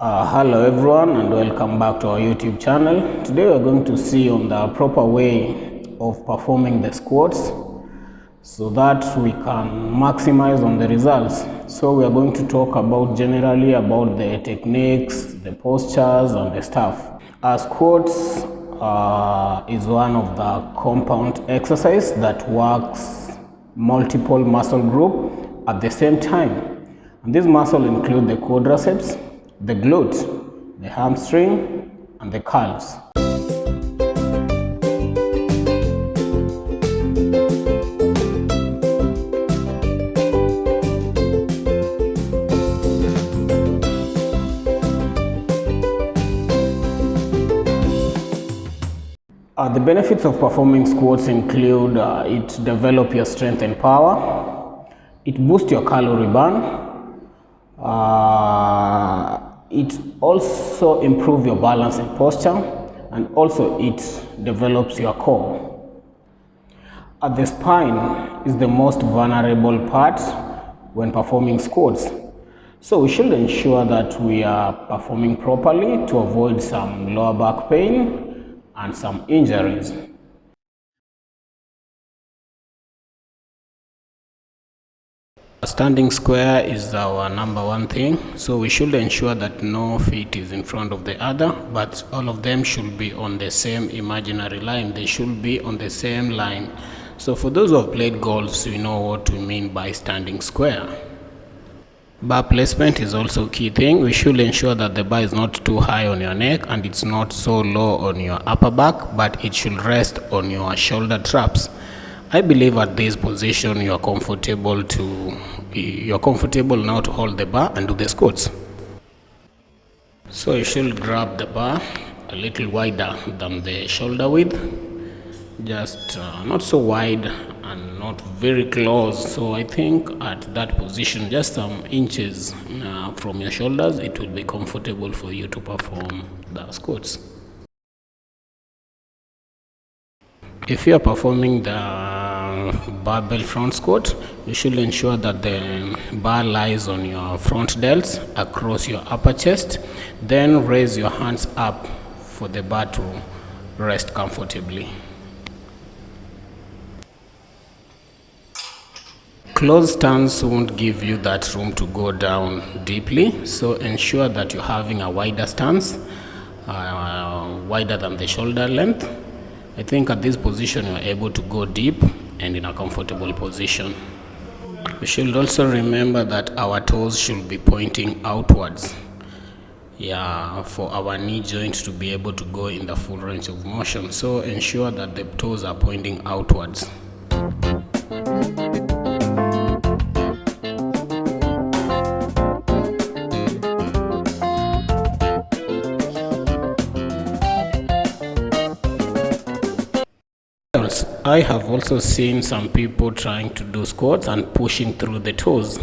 Hello everyone and welcome back to our YouTube channel. Today we are going to see on the proper way of performing the squats so that we can maximize on the results. So we are going to talk about generally about the techniques, the postures and the stuff. Squats is one of the compound exercise that works multiple muscle group at the same time. And these muscles include the quadriceps, the glute, the hamstring, and the calves. The benefits of performing squats include it develops your strength and power, it boosts your calorie burn, it also improves your balance and posture, and also it develops your core. The spine is the most vulnerable part when performing squats. So we should ensure that we are performing properly to avoid some lower back pain and some injuries. Standing square is our number one thing, so we should ensure that no feet is in front of the other, but all of them should be on the same imaginary line. They should be on the same line. So for those who have played golf, you know what we mean by standing square. Bar placement is also a key thing. We should ensure that the bar is not too high on your neck and it's not so low on your upper back, but it should rest on your shoulder straps. I believe at this position you're comfortable now to hold the bar and do the squats. So you should grab the bar a little wider than the shoulder width, just not so wide and not very close. So I think at that position, just some inches from your shoulders, it will be comfortable for you to perform the squats. If you are performing the barbell front squat, you should ensure that the bar lies on your front delts across your upper chest. Then raise your hands up for the bar to rest comfortably. Closed stance won't give you that room to go down deeply, so ensure that you're having a wider stance, wider than the shoulder length. I think at this position you're able to go deep and in a comfortable position. We should also remember that our toes should be pointing outwards, for our knee joint to be able to go in the full range of motion. So ensure that the toes are pointing outwards. I have also seen some people trying to do squats and pushing through the toes.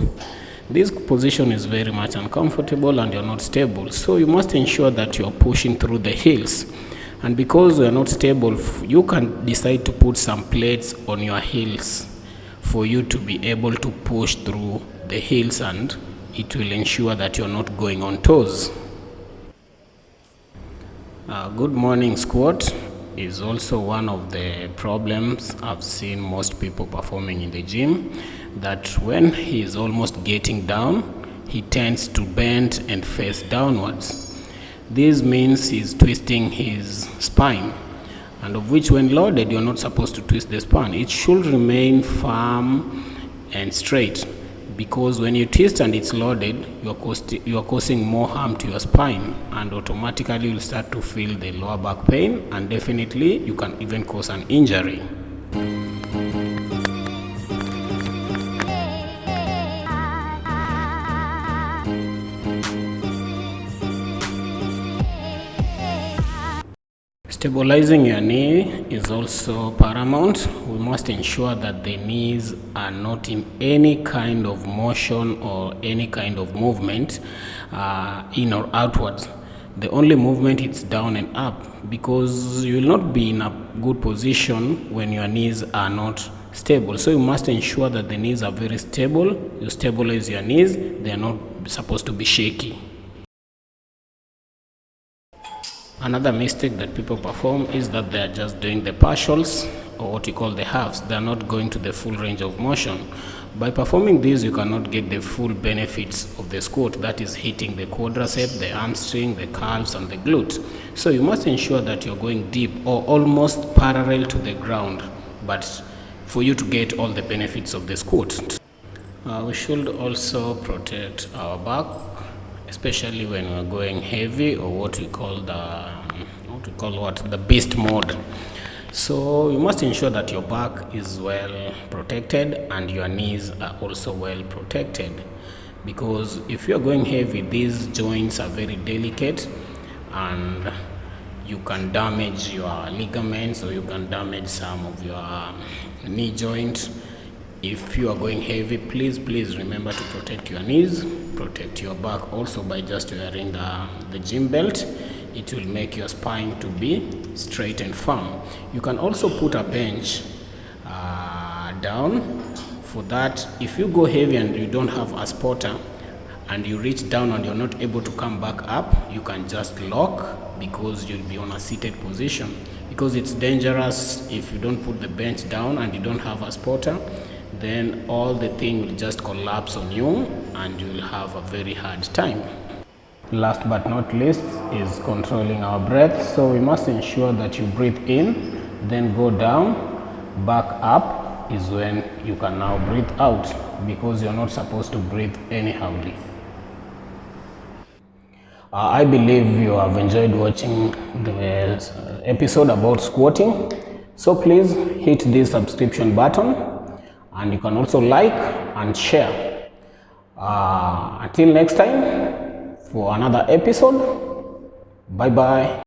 This position is very much uncomfortable and you're not stable. So you must ensure that you're pushing through the heels. And because you're not stable, you can decide to put some plates on your heels for you to be able to push through the heels, and it will ensure that you're not going on toes. Good morning squat is also one of the problems I've seen most people performing in the gym, that when he is almost getting down, he tends to bend and face downwards. This means he's twisting his spine, and of which when loaded, you're not supposed to twist the spine. It should remain firm and straight, because when you twist and it's loaded, you're causing more harm to your spine, and automatically you'll start to feel the lower back pain, and definitely you can even cause an injury. Stabilizing your knee is also paramount. We must ensure that the knees are not in any kind of motion or any kind of movement, in or outwards. The only movement is down and up, because you will not be in a good position when your knees are not stable. So you must ensure that the knees are very stable. You stabilize your knees. They are not supposed to be shaky. Another mistake that people perform is that they are just doing the partials, or what you call the halves. They are not going to the full range of motion. By performing this, you cannot get the full benefits of the squat, that is hitting the quadriceps, the hamstring, the calves, and the glute. So you must ensure that you're going deep or almost parallel to the ground, but for you to get all the benefits of the squat. We should also protect our back, especially when we're going heavy, or what we call the beast mode. So you must ensure that your back is well protected and your knees are also well protected, because if you're going heavy, these joints are very delicate and you can damage your ligaments, or you can damage some of your knee joint. If you are going heavy, please remember to protect your knees, protect your back also by just wearing the gym belt. It will make your spine to be straight and firm. You can also put a bench down. For that, if you go heavy and you don't have a spotter and you reach down and you're not able to come back up, you can just lock, because you'll be on a seated position. Because it's dangerous if you don't put the bench down and you don't have a spotter, then all the thing will just collapse on you and you'll have a very hard time. Last but not least is controlling our breath. So we must ensure that you breathe in, then go down, back up is when you can now breathe out, because you're not supposed to breathe anyhowly. I believe you have enjoyed watching the episode about squatting. So please hit this subscription button, and you can also like and share. Until next time, for another episode, bye bye.